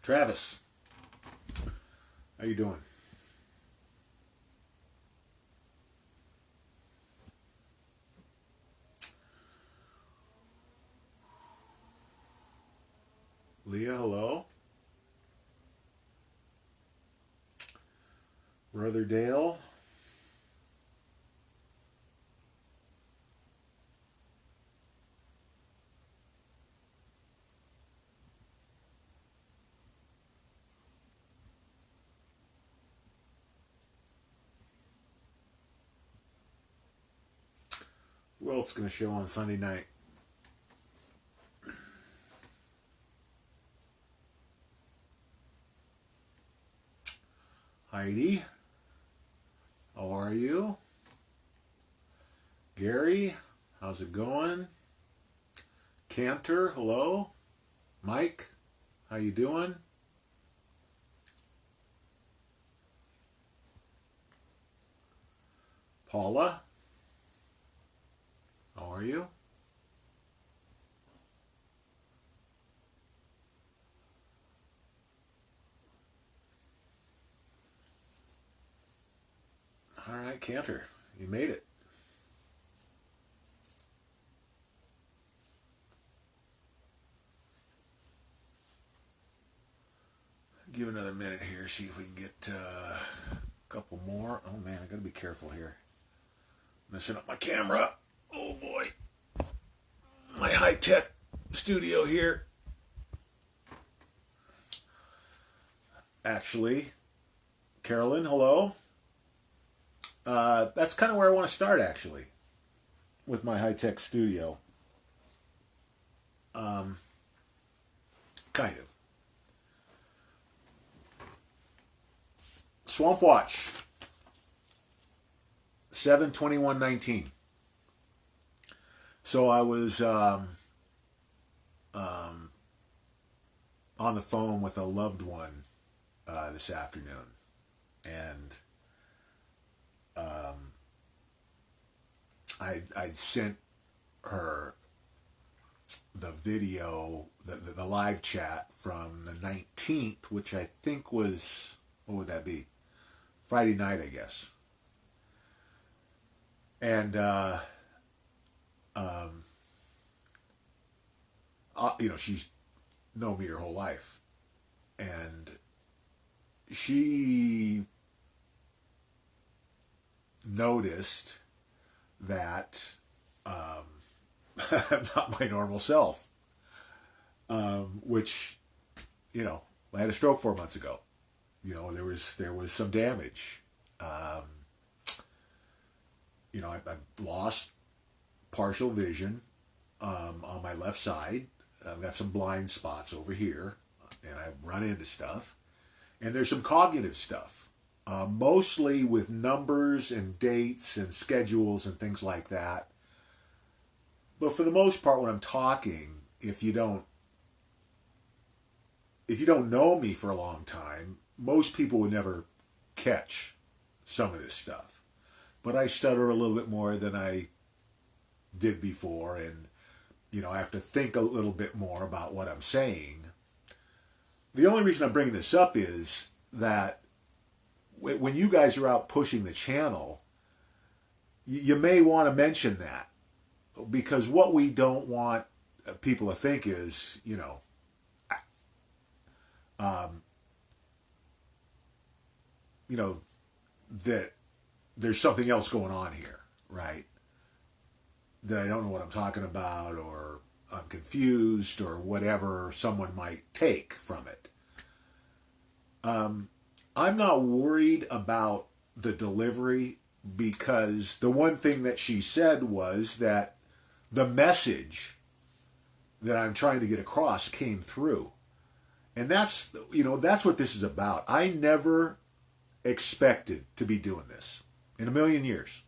Travis, how you doing? Leah, hello. Brother Dale. Who else going to show on Sunday night? Heidi, how are you? Gary, how's it going? Cantor, hello. Mike, how you doing? Paula, how are you? All right, Cantor, you made it. Give another minute here, see if we can get a couple more. Oh man, I gotta be careful here. Messing up my camera. Oh boy. My high-tech studio here. Actually, Carolyn, hello. That's kind of where I want to start, actually, with my high-tech studio. Kind of. Swamp Watch, 7/21/19. So I was on the phone with a loved one this afternoon, and I sent her the video, the live chat from the 19th, which I think was, what would that be? Friday night, I guess. And she's known me her whole life, and she noticed that I'm not my normal self, which, I had a stroke 4 months ago. There was some damage. I lost partial vision on my left side. I've got some blind spots over here, and I run into stuff. And there's some cognitive stuff, mostly with numbers and dates and schedules and things like that. But for the most part, when I'm talking, if you don't know me for a long time, most people would never catch some of this stuff. But I stutter a little bit more than I did before, and I have to think a little bit more about what I'm saying. The only reason I'm bringing this up is that when you guys are out pushing the channel, you may want to mention that, because what we don't want people to think is, that there's something else going on here, right? That I don't know what I'm talking about, or I'm confused, or whatever someone might take from it. I'm not worried about the delivery, because the one thing that she said was that the message that I'm trying to get across came through. And that's what this is about. I never expected to be doing this in a million years.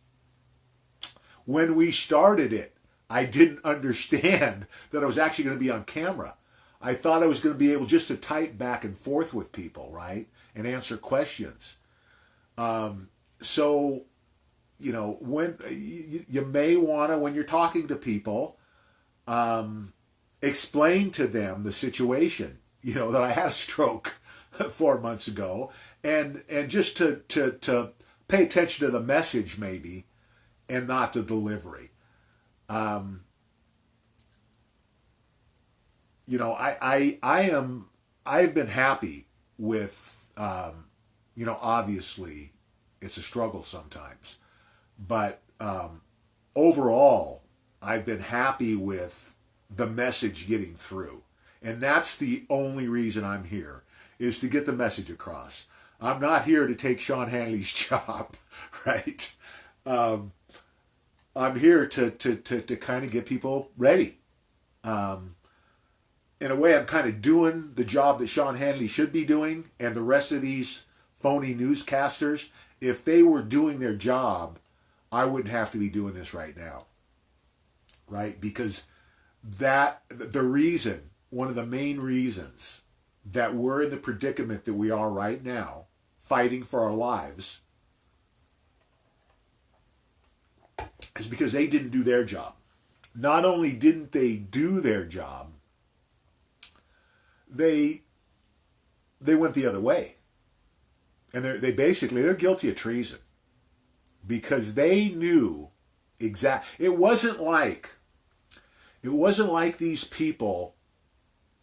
When we started it, I didn't understand that I was actually going to be on camera. I thought I was going to be able just to type back and forth with people, right? And answer questions. So, when you may want to, when you're talking to people, explain to them the situation. that I had a stroke 4 months ago, and just to pay attention to the message maybe, and not the delivery. Um, I've been happy with, obviously it's a struggle sometimes, but overall, I've been happy with the message getting through. And that's the only reason I'm here, is to get the message across. I'm not here to take Sean Hannely's job, right? Um, I'm here to kind of get people ready. Um, in a way, I'm kind of doing the job that Sean Hannely should be doing, and the rest of these phony newscasters, if they were doing their job, I wouldn't have to be doing this right now, right? Because one of the main reasons that we're in the predicament that we are right now, fighting for our lives, is because they didn't do their job. Not only didn't they do their job, they went the other way. And they're guilty of treason. Because they knew it wasn't like these people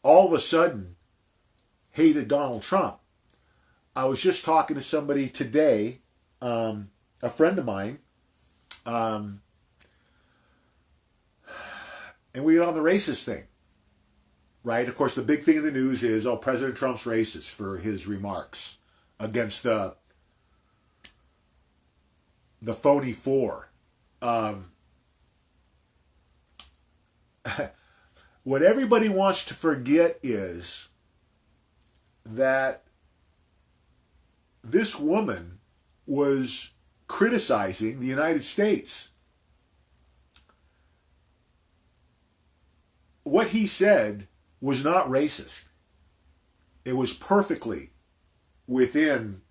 all of a sudden hated Donald Trump. I was just talking to somebody today, a friend of mine, and we got on the racist thing, right? Of course, the big thing in the news is, President Trump's racist for his remarks against the phony four. What everybody wants to forget is that this woman was criticizing the United States. What he said was not racist. It was perfectly within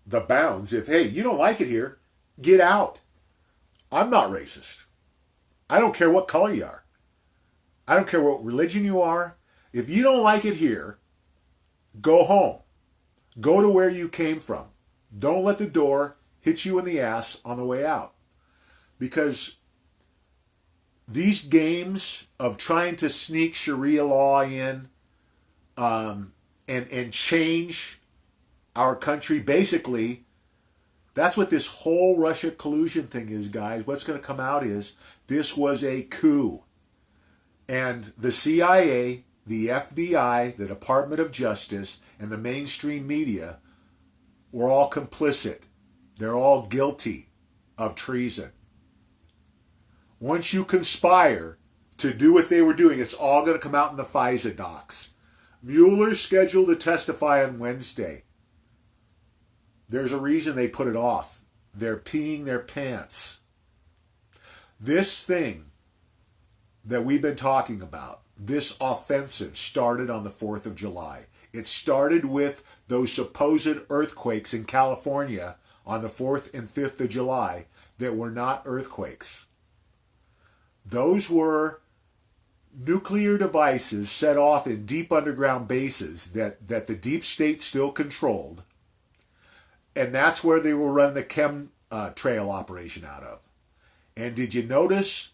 the bounds. If, hey, you don't like it here, get out. I'm not racist. I don't care what color you are. I don't care what religion you are. If you don't like it here, go home. Go to where you came from. Don't let the door hit you in the ass on the way out. Because these games of trying to sneak Sharia law in and change our country, basically, that's what this whole Russia collusion thing is, guys. What's going to come out is this was a coup. And the CIA, the FBI, the Department of Justice, and the mainstream media were all complicit. They're all guilty of treason. Once you conspire to do what they were doing, it's all going to come out in the FISA docs. Mueller's scheduled to testify on Wednesday. There's a reason they put it off. They're peeing their pants. This thing that we've been talking about, this offensive, started on the 4th of July. It started with those supposed earthquakes in California on the 4th and 5th of July that were not earthquakes. Those were nuclear devices set off in deep underground bases that the deep state still controlled. And that's where they were running the chemtrail operation out of. And did you notice,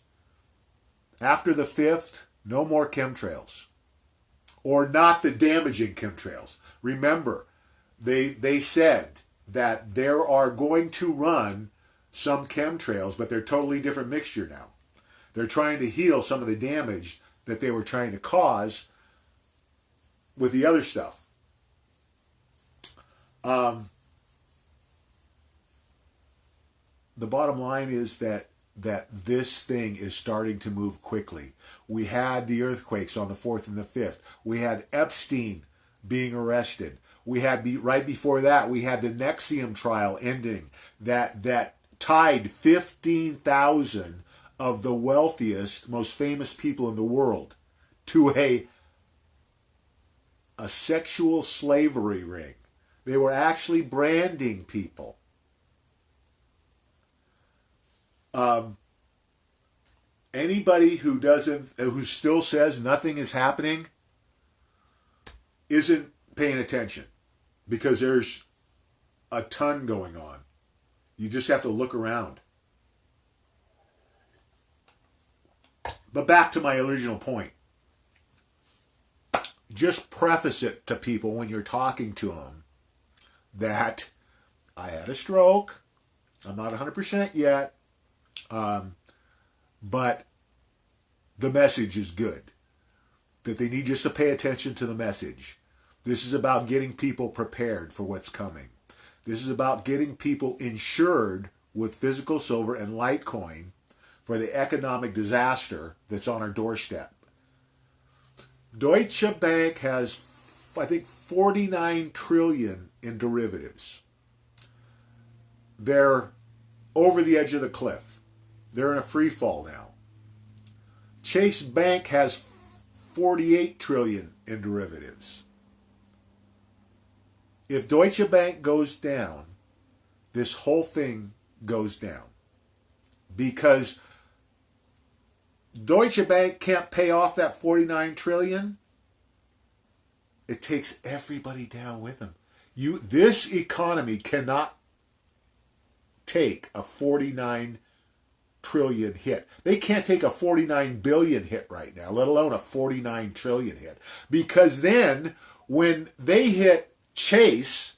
after the 5th, no more chemtrails? Or not the damaging chemtrails. Remember, they said that there are going to run some chemtrails, but they're totally different mixture now. They're trying to heal some of the damage that they were trying to cause with the other stuff. The bottom line is that this thing is starting to move quickly. We had the earthquakes on the 4th and the 5th. We had Epstein being arrested. We had, right before that, we had the Nexium trial ending that tied 15,000 of the wealthiest, most famous people in the world to a sexual slavery ring. They were actually branding people. Anybody who still says nothing is happening, isn't paying attention because there's a ton going on. You just have to look around. But back to my original point. Just preface it to people when you're talking to them that I had a stroke. I'm not 100% yet. But the message is good. That they need just to pay attention to the message. This is about getting people prepared for what's coming. This is about getting people insured with physical silver and Litecoin for the economic disaster that's on our doorstep. Deutsche Bank has, I think, 49 trillion in derivatives. They're over the edge of the cliff. They're in a free fall now. Chase Bank has 48 trillion in derivatives. If Deutsche Bank goes down, this whole thing goes down. Because Deutsche Bank can't pay off that 49 trillion. It takes everybody down with them. This economy cannot take a 49 trillion hit. They can't take a 49 billion hit right now, let alone a 49 trillion hit. Because then when they hit Chase,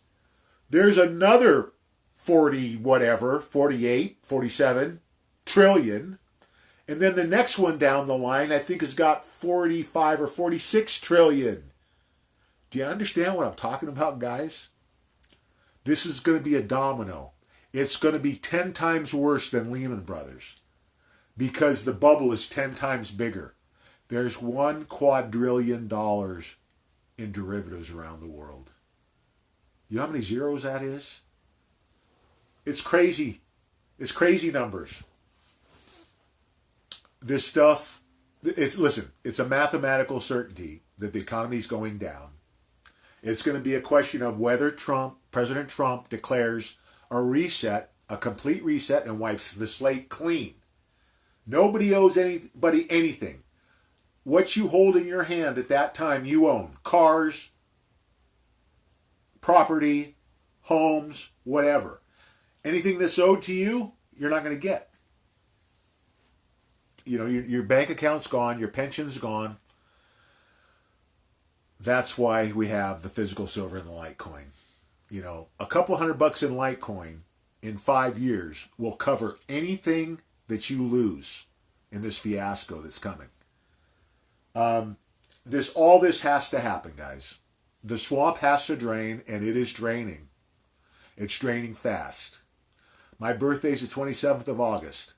there's another 48, 47 trillion. And then the next one down the line, I think, has got 45 or 46 trillion. Do you understand what I'm talking about, guys? This is going to be a domino. It's going to be 10 times worse than Lehman Brothers because the bubble is 10 times bigger. There's $1 quadrillion in derivatives around the world. You know how many zeros that is? It's crazy. It's crazy numbers. This stuff, it's a mathematical certainty that the economy is going down. It's going to be a question of whether President Trump declares a reset, a complete reset, and wipes the slate clean. Nobody owes anybody anything. What you hold in your hand at that time, you own. Cars, property, homes, whatever. Anything that's owed to you, you're not going to get. Your bank account's gone, your pension's gone. That's why we have the physical silver and the Litecoin. A couple $100 in Litecoin in 5 years will cover anything that you lose in this fiasco that's coming. All this has to happen, guys. The swamp has to drain, and it is draining. It's draining fast. My birthday's the 27th of August.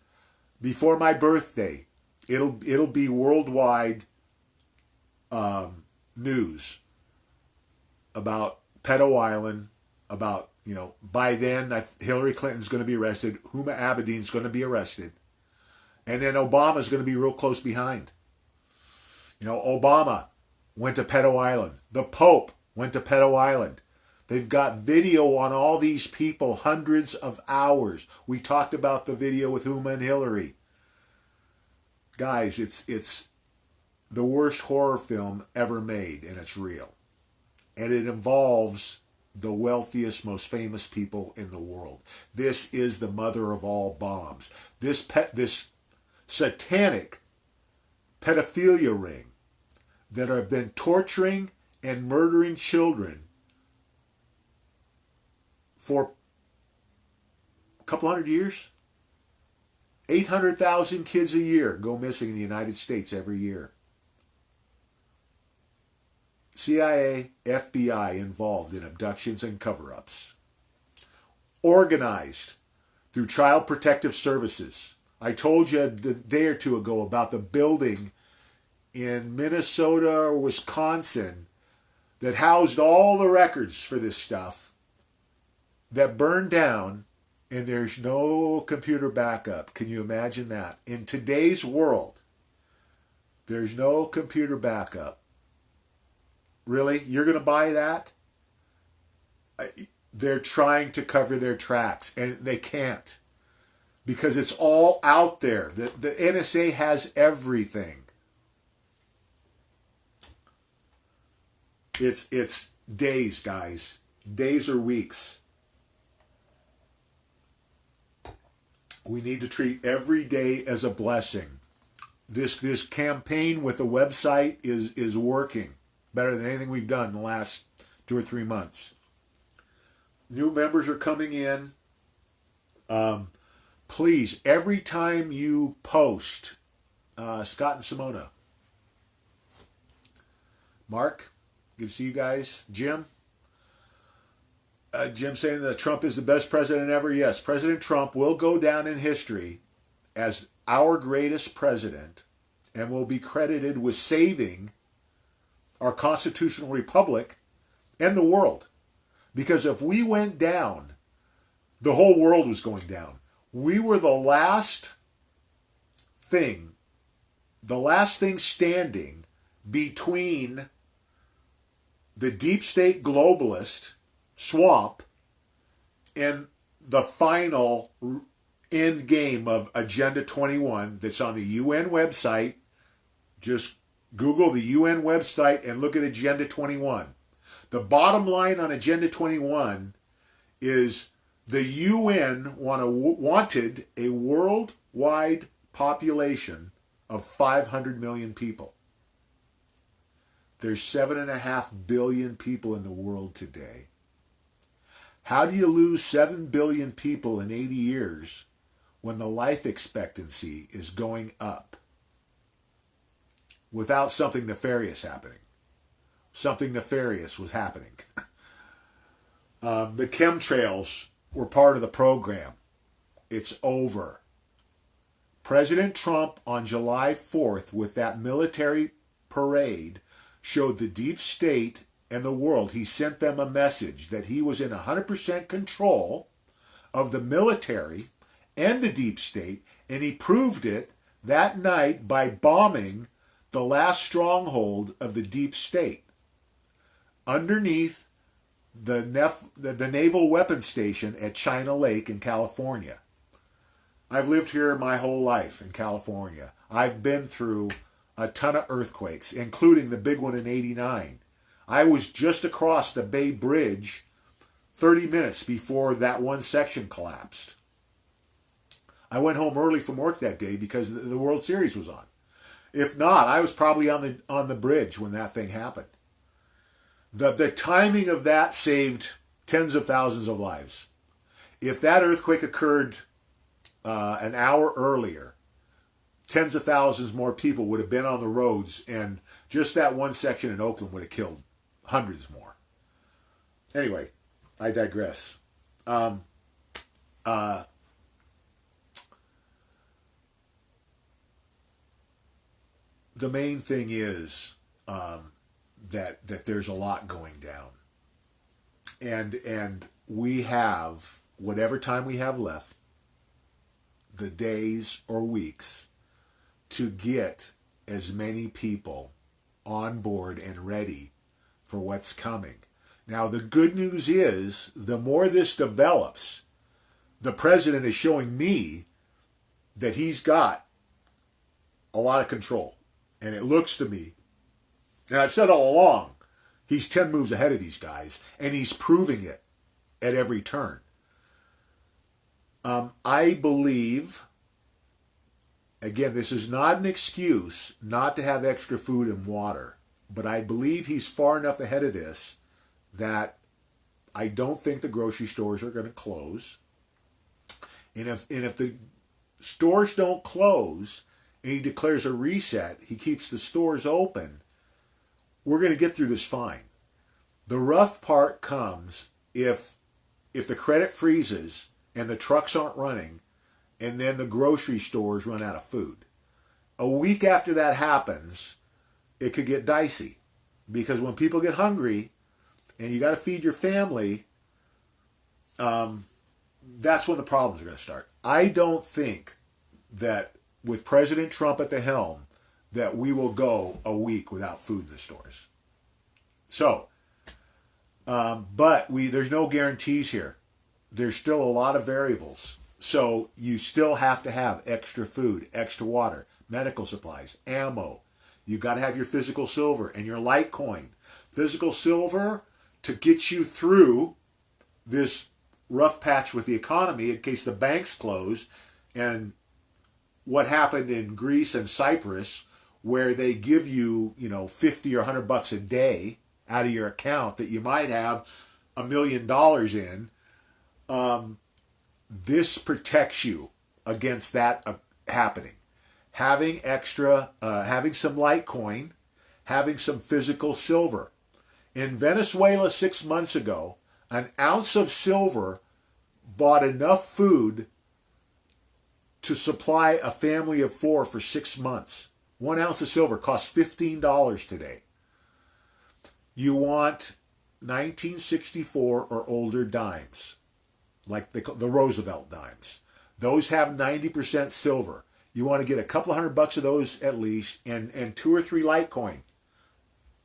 Before my birthday, it'll be worldwide news about Pedo Island, about, by then Hillary Clinton's going to be arrested, Huma Abedin's going to be arrested, and then Obama's going to be real close behind. Obama went to Pedo Island. The Pope went to Pedo Island. They've got video on all these people, hundreds of hours. We talked about the video with Huma and Hillary. Guys, it's the worst horror film ever made, and it's real. And it involves the wealthiest, most famous people in the world. This is the mother of all bombs. This satanic pedophilia ring that have been torturing and murdering children for a couple hundred years. 800,000 kids a year go missing in the United States every year. CIA, FBI involved in abductions and cover-ups. Organized through Child Protective Services. I told you a day or two ago about the building in Minnesota or Wisconsin that housed all the records for this stuff that burned down, and there's no computer backup. Can you imagine that? In today's world, there's no computer backup. Really? You're going to buy that? They're trying to cover their tracks, and they can't. Because it's all out there. The NSA has everything. It's days, guys. Days or weeks. We need to treat every day as a blessing. This campaign with the website is working better than anything we've done in the last 2 or 3 months. New members are coming in. Please, every time you post, Scott and Simona, Mark, good to see you guys. Jim, Jim saying that Trump is the best president ever. Yes, President Trump will go down in history as our greatest president and will be credited with saving our constitutional republic and the world. Because if we went down, the whole world was going down. We were the last thing standing between the deep state globalist swamp and the final end game of Agenda 21 that's on the UN website. Just Google the UN website and look at Agenda 21. The bottom line on Agenda 21 is the UN wanted a worldwide population of 500 million people. There's 7.5 billion people in the world today. How do you lose 7 billion people in 80 years when the life expectancy is going up without something nefarious happening? Something nefarious was happening. The chemtrails were part of the program. It's over. President Trump on July 4th with that military parade showed the deep state and the world. He sent them a message that he was in 100% control of the military and the deep state, and he proved it that night by bombing the last stronghold of the deep state underneath the naval weapons station at China Lake in California. I've lived here my whole life in California. I've been through a ton of earthquakes, including the big one in '89. I was just across the Bay Bridge 30 minutes before that one section collapsed. I went home early from work that day because the World Series was on. If not, I was probably on the bridge when that thing happened. The timing of that saved tens of thousands of lives. If that earthquake occurred an hour earlier, tens of thousands more people would have been on the roads, and just that one section in Oakland would have killed hundreds more. Anyway, I digress. The main thing is that there's a lot going down, and we have whatever time we have left, the days or weeks, to get as many people on board and ready for what's coming. Now, the good news is the more this develops, the president is showing me that he's got a lot of control. And it looks to me, and I've said all along, he's 10 moves ahead of these guys, and he's proving it at every turn. I believe, again, this is not an excuse not to have extra food and water, but I believe he's far enough ahead of this that I don't think the grocery stores are going to close. And if the stores don't close and he declares a reset, he keeps the stores open, we're going to get through this fine. The rough part comes if the credit freezes and the trucks aren't running, and then the grocery stores run out of food. A week after that happens, it could get dicey. Because when people get hungry and you got to feed your family, that's when the problems are going to start. I don't think that with President Trump at the helm that we will go a week without food in the stores. So, but there's no guarantees here. There's still a lot of variables. So you still have to have extra food, extra water, medical supplies, ammo. You got to have your physical silver and your Litecoin. Physical silver to get you through this rough patch with the economy in case the banks close, and what happened in Greece and Cyprus, where they give you, 50 or $100 a day out of your account that you might have $1 million in. This protects you against that happening. Having extra, having some Litecoin, having some physical silver. In Venezuela 6 months ago, an ounce of silver bought enough food to supply a family of 4 for 6 months. 1 ounce of silver costs $15 today. You want 1964 or older dimes, like the Roosevelt dimes. Those have 90% silver. You want to get a couple $100 of those at least, and 2 or 3 Litecoin,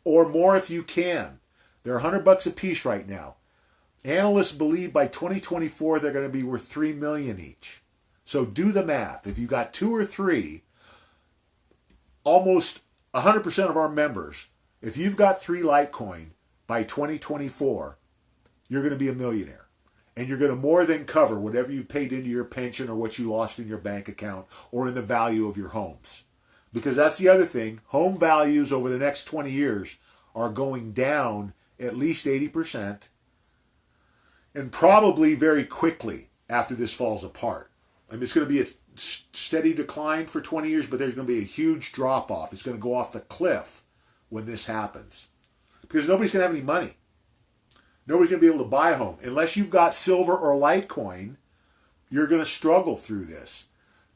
or more if you can. They're $100 a piece right now. Analysts believe by 2024 they're going to be worth $3 million each. So do the math. If you got 2 or 3, almost 100% of our members, if you've got 3 Litecoin by 2024, you're going to be a millionaire. And you're going to more than cover whatever you paid into your pension or what you lost in your bank account or in the value of your homes. Because that's the other thing. Home values over the next 20 years are going down at least 80%, and probably very quickly after this falls apart. I mean, it's going to be a steady decline for 20 years, but there's going to be a huge drop-off. It's going to go off the cliff when this happens. Because nobody's going to have any money. Nobody's going to be able to buy a home. Unless you've got silver or Litecoin, you're going to struggle through this.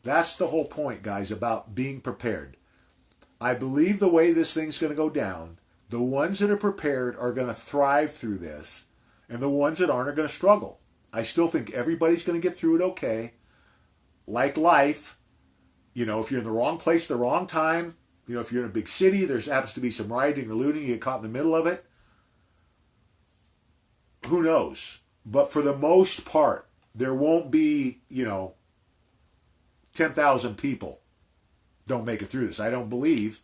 That's the whole point, guys, about being prepared. I believe the way this thing's going to go down, the ones that are prepared are going to thrive through this, and the ones that aren't are going to struggle. I still think everybody's going to get through it okay. Like life, if you're in the wrong place at the wrong time, if you're in a big city, there's happens to be some rioting or looting, you get caught in the middle of it. Who knows? But for the most part, there won't be, 10,000 people don't make it through this. I don't believe.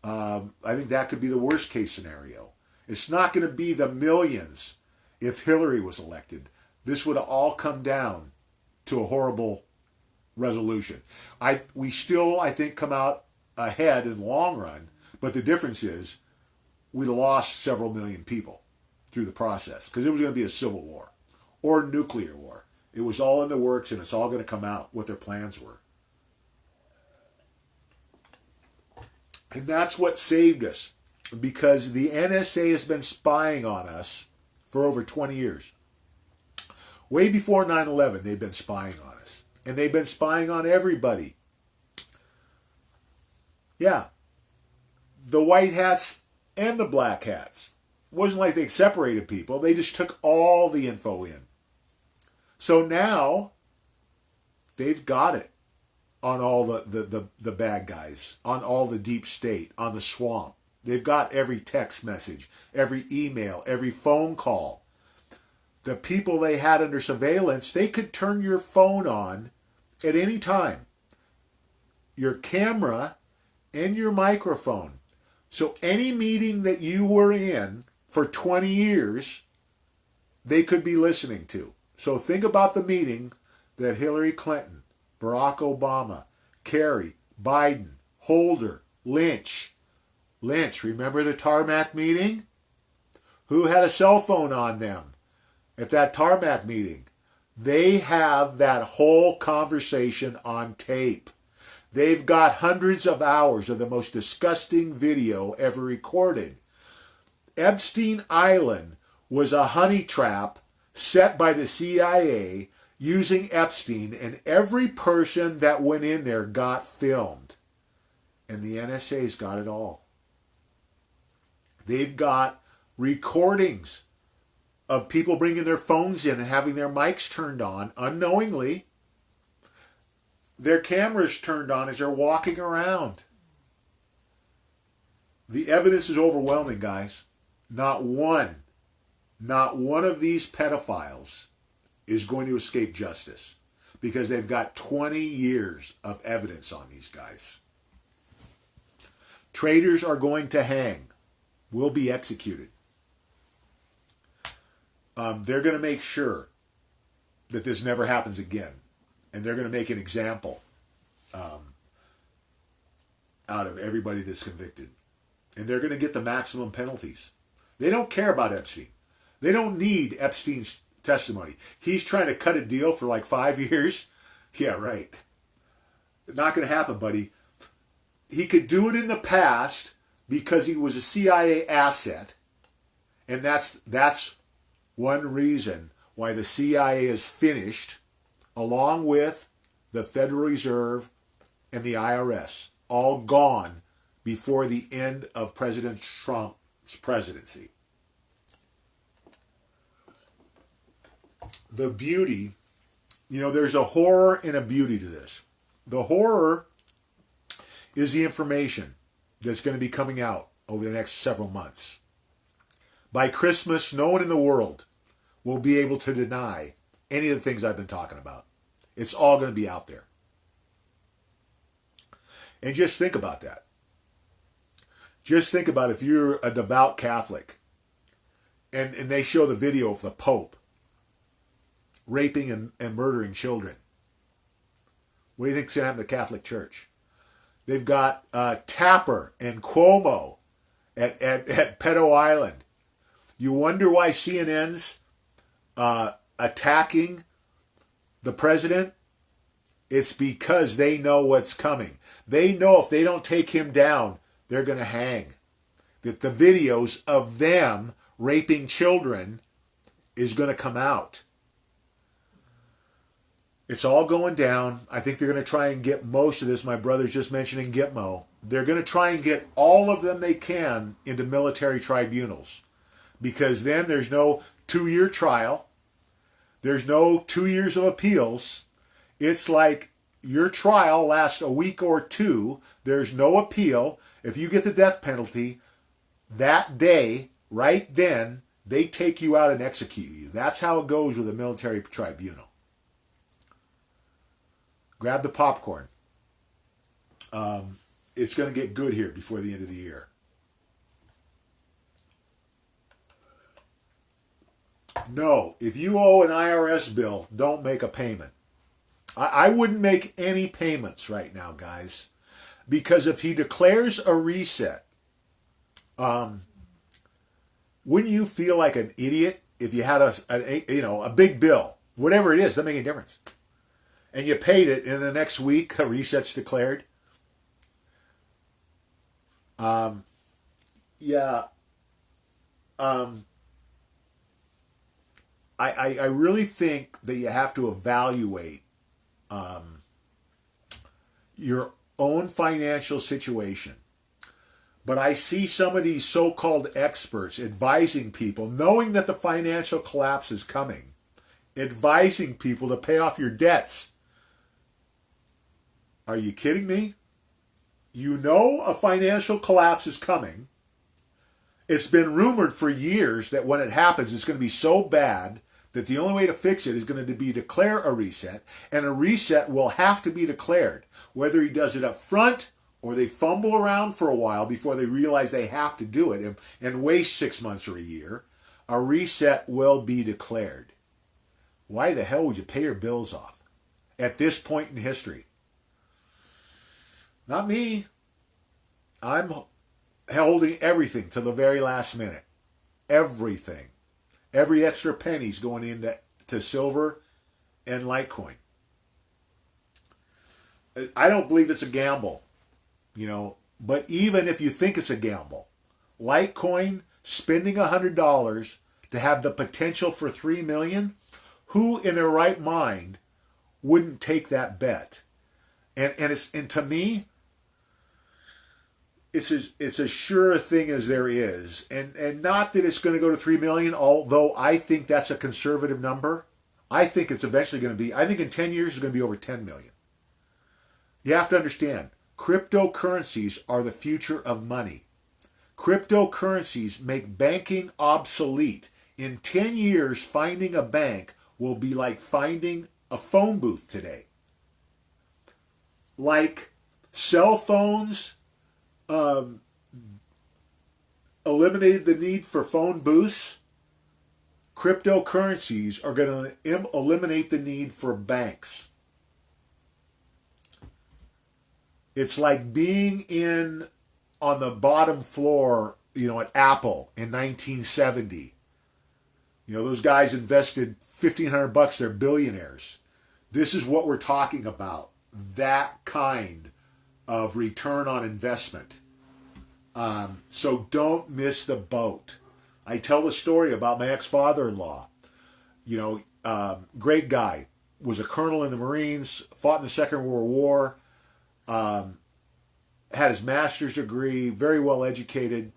I think that could be the worst case scenario. It's not going to be the millions if Hillary was elected. This would have all come down to a horrible resolution. We still, I think, come out ahead in the long run, but the difference is we lost several million people through the process because it was going to be a civil war or nuclear war. It was all in the works, and it's all going to come out what their plans were. And that's what saved us, because the NSA has been spying on us for over 20 years. Way before 9/11, they've been spying on us. And they've been spying on everybody. Yeah. The white hats and the black hats. It wasn't like they separated people. They just took all the info in. So now, they've got it on all the bad guys, on all the deep state, on the swamp. They've got every text message, every email, every phone call. The people they had under surveillance, they could turn your phone on at any time. Your camera and your microphone. So any meeting that you were in for 20 years, they could be listening to. So think about the meeting that Hillary Clinton, Barack Obama, Kerry, Biden, Holder, Lynch, remember the tarmac meeting? Who had a cell phone on them at that tarmac meeting? They have that whole conversation on tape. They've got hundreds of hours of the most disgusting video ever recorded. Epstein Island was a honey trap set by the CIA using Epstein, and every person that went in there got filmed. And the NSA's got it all. They've got recordings of people bringing their phones in and having their mics turned on unknowingly. Their cameras turned on as they're walking around. The evidence is overwhelming, guys. Not one of these pedophiles is going to escape justice because they've got 20 years of evidence on these guys. Traitors are going to hang, will be executed. They're going to make sure that this never happens again. And they're going to make an example out of everybody that's convicted. And they're going to get the maximum penalties. They don't care about Epstein. They don't need Epstein's testimony. He's trying to cut a deal for like 5 years. Yeah, right. Not going to happen, buddy. He could do it in the past because he was a CIA asset. And that's one reason why the CIA is finished, along with the Federal Reserve and the IRS, all gone before the end of President Trump's presidency. The beauty, there's a horror and a beauty to this. The horror is the information that's going to be coming out over the next several months. By Christmas, no one in the world will be able to deny any of the things I've been talking about. It's all going to be out there. And just think about that. Just think about if you're a devout Catholic and they show the video of the Pope raping and murdering children. What do you think's going to happen to the Catholic Church? They've got Tapper and Cuomo at Pedo Island. You wonder why CNN's attacking the president? It's because they know what's coming. They know if they don't take him down, they're going to hang. That the videos of them raping children is going to come out. It's all going down. I think they're going to try and get most of this. My brother's just mentioning Gitmo. They're going to try and get all of them they can into military tribunals. Because then there's no 2-year trial. There's no 2 years of appeals. It's like your trial lasts a week or two. There's no appeal. If you get the death penalty, that day, right then, they take you out and execute you. That's how it goes with a military tribunal. Grab the popcorn. It's going to get good here before the end of the year. No, if you owe an IRS bill, don't make a payment. I wouldn't make any payments right now, guys. Because if he declares a reset, wouldn't you feel like an idiot if you had a big bill, whatever it is, doesn't make any difference, and you paid it, and the next week a reset's declared? I really think that you have to evaluate your own financial situation. But I see some of these so-called experts advising people, knowing that the financial collapse is coming, advising people to pay off your debts. Are you kidding me? You know a financial collapse is coming. It's been rumored for years that when it happens, it's going to be so bad that the only way to fix it is going to be declare a reset, and a reset will have to be declared, whether he does it up front or they fumble around for a while before they realize they have to do it and waste 6 months or a year. A reset will be declared. Why the hell would you pay your bills off at this point in history? Not me. I'm holding everything to the very last minute. Everything. Every extra penny's going into silver and Litecoin. I don't believe it's a gamble, but even if you think it's a gamble, Litecoin spending $100 to have the potential for $3 million, who in their right mind wouldn't take that bet? And to me, it's as sure a thing as there is. And not that it's going to go to 3 million, although I think that's a conservative number. I think it's eventually going to be, I think in 10 years it's going to be over 10 million. You have to understand, cryptocurrencies are the future of money. Cryptocurrencies make banking obsolete. In 10 years, finding a bank will be like finding a phone booth today. Like cell phones eliminated the need for phone booths, cryptocurrencies are going to eliminate the need for banks. It's like being on the bottom floor, at Apple in 1970. Those guys invested $1,500, they're billionaires. This is what we're talking about. That kind of return on investment. So don't miss the boat. I tell the story about my ex-father-in-law. Great guy. Was a colonel in the Marines, fought in the Second World War, had his master's degree, very well educated,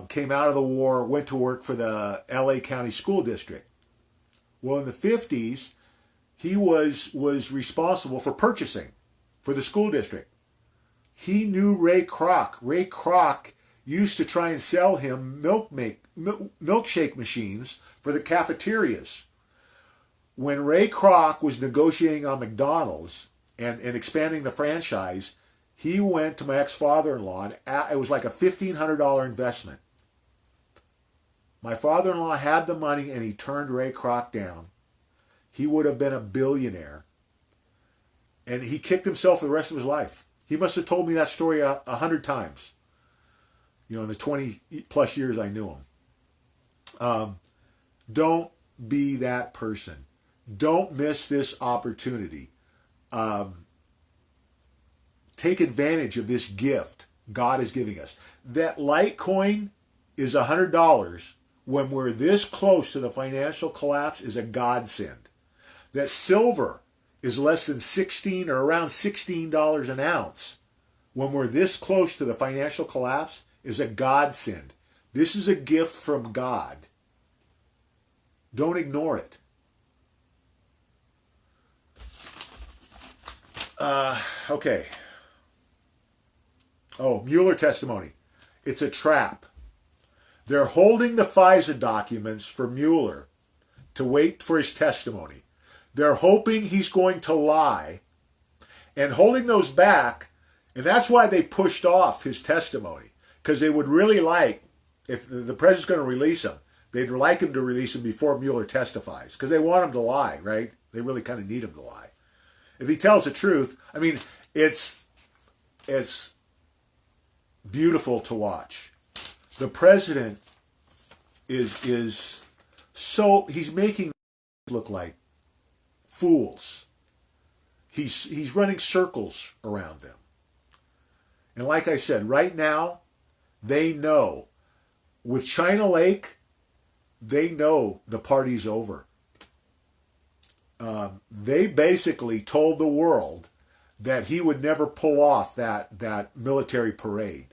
came out of the war, went to work for the LA County School District. Well, in the 50s, he was responsible for purchasing for the school district. He knew Ray Kroc. Ray Kroc used to try and sell him milkshake machines for the cafeterias. When Ray Kroc was negotiating on McDonald's and expanding the franchise, he went to my ex-father-in-law, and it was like a $1,500 investment. My father-in-law had the money, and he turned Ray Kroc down. He would have been a billionaire. And he kicked himself for the rest of his life. He must have told me that story 100 times. In the 20 plus years I knew him. Don't be that person. Don't miss this opportunity. Take advantage of this gift God is giving us. That Litecoin is $100 when we're this close to the financial collapse is a godsend. That silver is less than $16 or around $16 an ounce when we're this close to the financial collapse is a godsend. This is a gift from God. Don't ignore it. Okay. Oh, Mueller testimony. It's a trap. They're holding the FISA documents for Mueller to wait for his testimony. They're hoping he's going to lie and holding those back, and that's why they pushed off his testimony, because they would really like, if the president's going to release him, they'd like him to release him before Mueller testifies, because they want him to lie, right? They really kind of need him to lie. If he tells the truth, I mean, it's beautiful to watch. The president is so, he's making look like fools. He's running circles around them. And like I said, right now, they know. With China Lake, they know the party's over. They basically told the world that he would never pull off that military parade.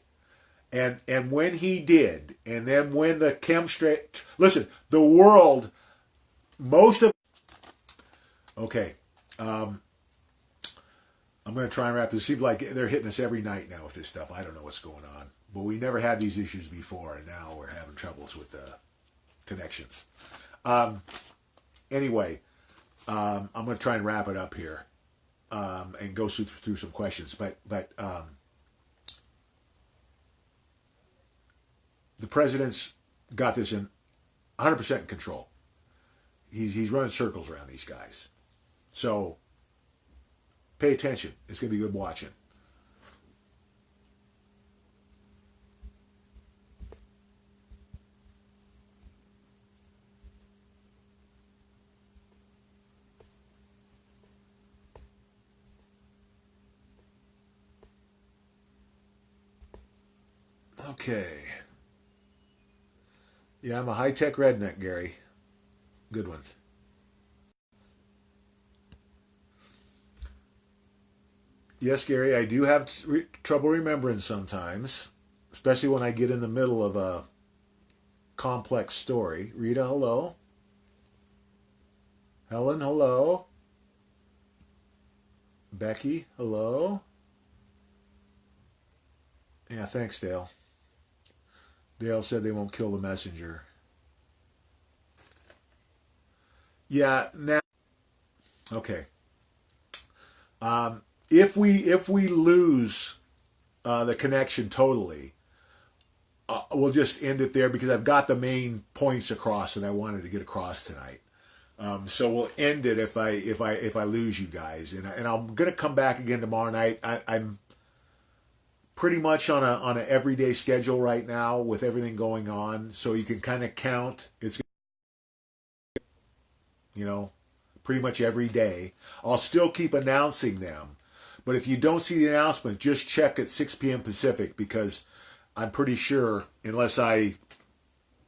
And when he did, and then when the chemstraight... Listen, the world, most of... Okay. I'm going to try and wrap this. It seems like they're hitting us every night now with this stuff. I don't know what's going on. But we never had these issues before, and now we're having troubles with the connections. Anyway, I'm going to try and wrap it up here and go through some questions. But the president's got this in 100% in control. He's running circles around these guys. So pay attention. It's going to be good watching. Okay. Yeah, I'm a high-tech redneck, Gary. Good one. Yes, Gary, I do have trouble remembering sometimes, especially when I get in the middle of a complex story. Rita, hello. Helen, hello. Becky, hello. Yeah, thanks, Dale. Dale said they won't kill the messenger. Yeah, now, okay. If we lose the connection totally, we'll just end it there because I've got the main points across that I wanted to get across tonight. So we'll end it if I lose you guys, and I'm gonna come back again tomorrow night. I'm pretty much on a everyday schedule right now with everything going on, so you can kind of count. It's, you know, pretty much every day. I'll still keep announcing them, but if you don't see the announcement, just check at 6 p.m. Pacific, because I'm pretty sure, unless I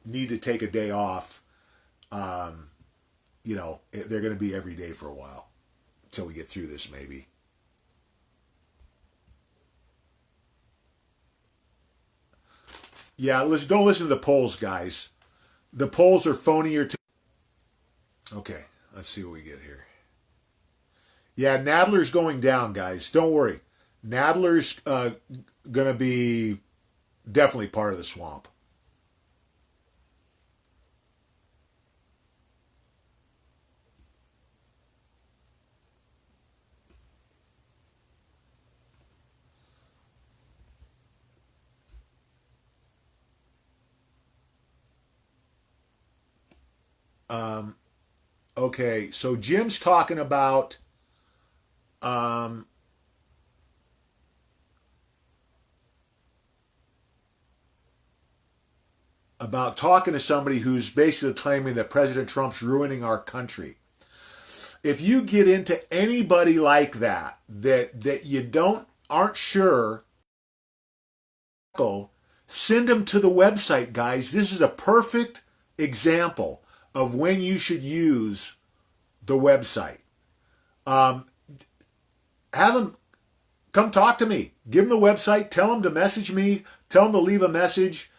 need to take a day off, they're going to be every day for a while until we get through this, maybe. Yeah, don't listen to the polls, guys. The polls are phonier. Okay, let's see what we get here. Yeah, Nadler's going down, guys. Don't worry. Nadler's going to be definitely part of the swamp. Okay, so Jim's talking um, about talking to somebody who's basically claiming that President Trump's ruining our country. If you get into anybody like that you aren't sure, send them to the website, guys. This is a perfect example of when you should use the website. Have them come talk to me. Give them the website. Tell them to message me. Tell them to leave a message.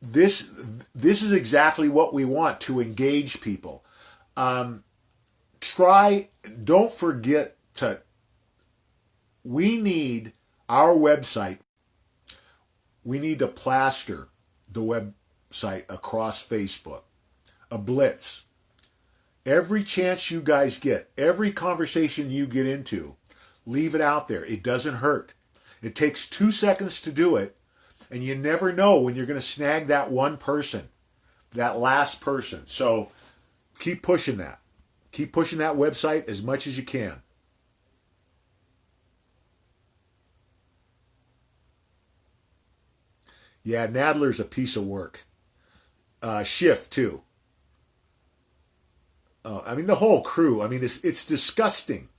This is exactly what we want to engage people. Don't forget we need our website. We need to plaster the website across Facebook. A blitz. Every chance you guys get, every conversation you get into, leave it out there. It doesn't hurt. It takes 2 seconds to do it, and you never know when you're going to snag that one person, that last person. So keep pushing that. Keep pushing that website as much as you can. Yeah, Nadler's a piece of work. Schiff, too. I mean, the whole crew. I mean, it's disgusting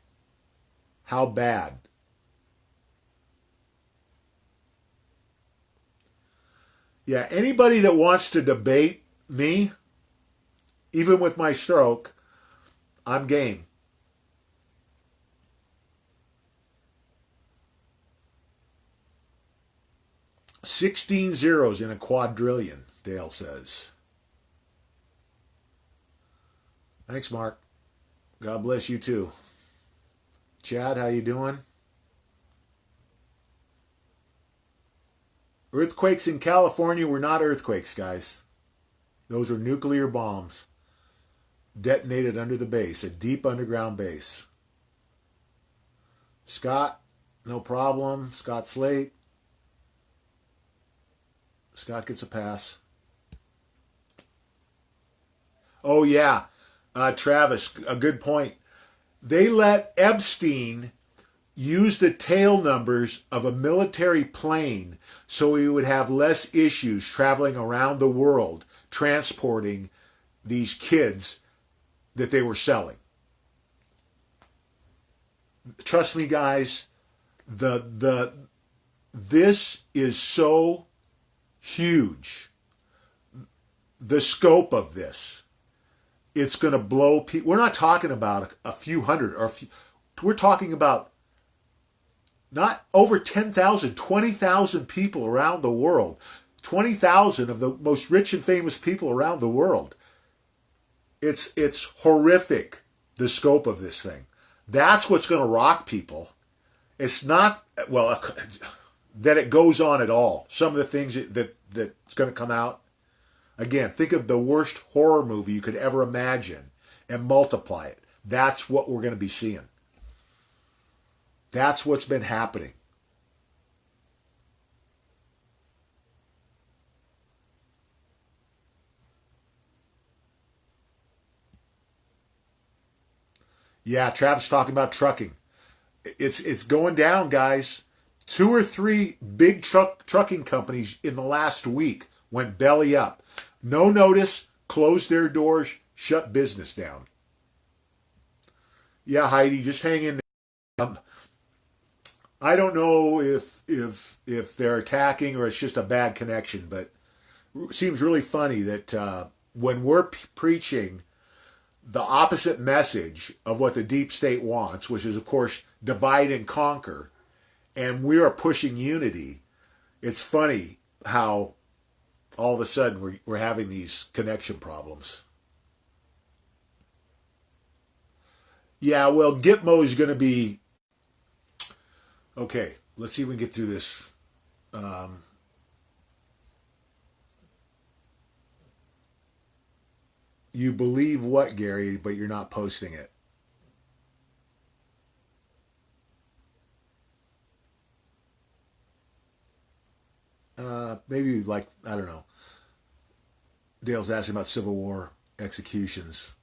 how bad. Yeah, anybody that wants to debate me, even with my stroke, I'm game. 16 zeros in a quadrillion, Dale says. Thanks, Mark. God bless you too. Chad, how you doing? Earthquakes in California were not earthquakes, guys. Those were nuclear bombs detonated under the base, a deep underground base. Scott, no problem. Scott Slate. Scott gets a pass. Oh, yeah. Travis, a good point. They let Epstein use the tail numbers of a military plane so he would have less issues traveling around the world transporting these kids that they were selling. Trust me, guys, this is so huge. The scope of this, it's going to blow people. We're not talking about a few hundred we're talking about not over 10,000, 20,000 people around the world. 20,000 of the most rich and famous people around the world. It's horrific, the scope of this thing. That's what's going to rock people. It's not, well, that it goes on at all. Some of the things that's going to come out. Again, think of the worst horror movie you could ever imagine and multiply it. That's what we're going to be seeing. That's what's been happening. Yeah, Travis talking about trucking. It's going down, guys. Two or three big trucking companies in the last week went belly up. No notice, closed their doors, shut business down. Yeah, Heidi, just hang in there. I don't know if they're attacking or it's just a bad connection, but it seems really funny that when we're preaching the opposite message of what the deep state wants, which is, of course, divide and conquer, and we are pushing unity, it's funny how all of a sudden we're having these connection problems. Yeah, well, Gitmo is going to be okay. Let's see if we can get through this. Um, you believe what, Gary, but you're not posting it. Maybe like I don't know. Dale's asking about Civil War executions.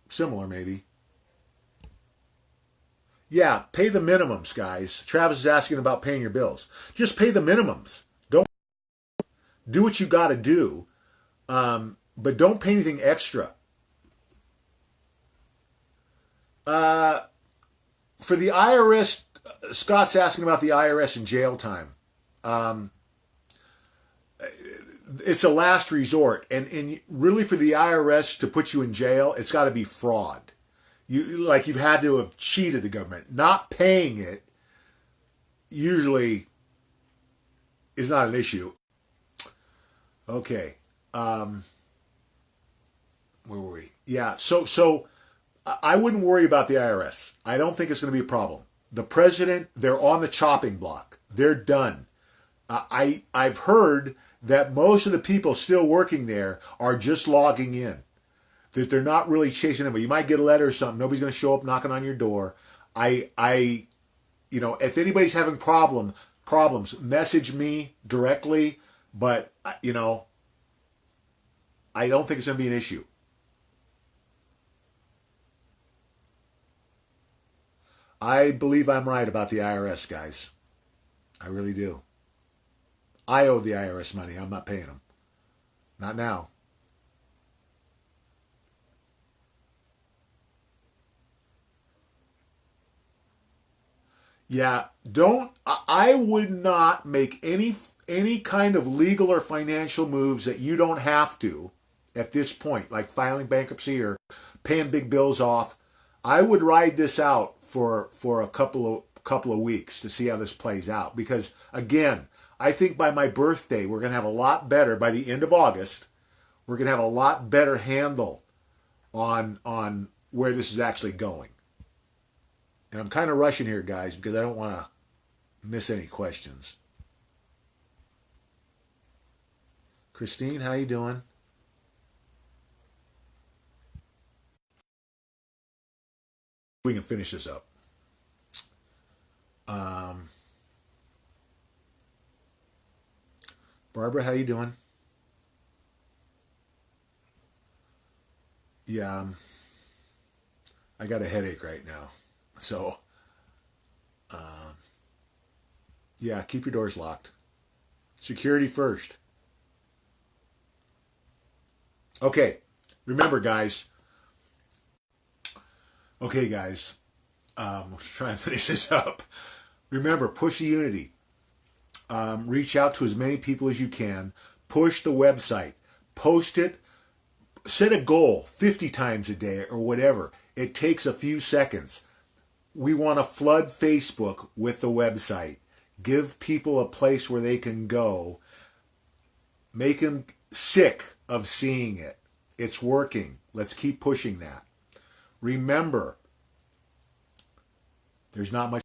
Similar, maybe. Yeah, pay the minimums, guys. Travis is asking about paying your bills. Just pay the minimums. Don't do what you got to do, but don't pay anything extra. Uh, for the IRS, Scott's asking about the IRS and jail time. Um, it's a last resort, and really for the IRS to put you in jail, it's got to be fraud. You've had to have cheated the government. Not paying it usually is not an issue. Okay. Um, where were we? Yeah. So I wouldn't worry about the IRS. I don't think it's going to be a problem. The president, they're on the chopping block. They're done. I've heard that most of the people still working there are just logging in. That they're not really chasing them. You might get a letter or something. Nobody's going to show up knocking on your door. I, if anybody's having problems, message me directly. But I don't think it's going to be an issue. I believe I'm right about the IRS, guys. I really do. I owe the IRS money. I'm not paying them. Not now. Yeah, don't. I would not make any kind of legal or financial moves that you don't have to at this point, like filing bankruptcy or paying big bills off. I would ride this out for a couple of weeks to see how this plays out because again, I think by my birthday we're going to have a lot better by the end of August. We're going to have a lot better handle on where this is actually going. And I'm kind of rushing here, guys, because I don't want to miss any questions. Christine, how you doing? We can finish this up. Um, Barbara, how you doing? Yeah, I got a headache right now. So, yeah, keep your doors locked. Security first. Okay, remember, guys. Okay, guys. Let's try and finish this up. Remember, push the unity. Reach out to as many people as you can. Push the website. Post it. Set a goal 50 times a day or whatever. It takes a few seconds. We want to flood Facebook with the website. Give people a place where they can go. Make them sick of seeing it. It's working. Let's keep pushing that. Remember, there's not much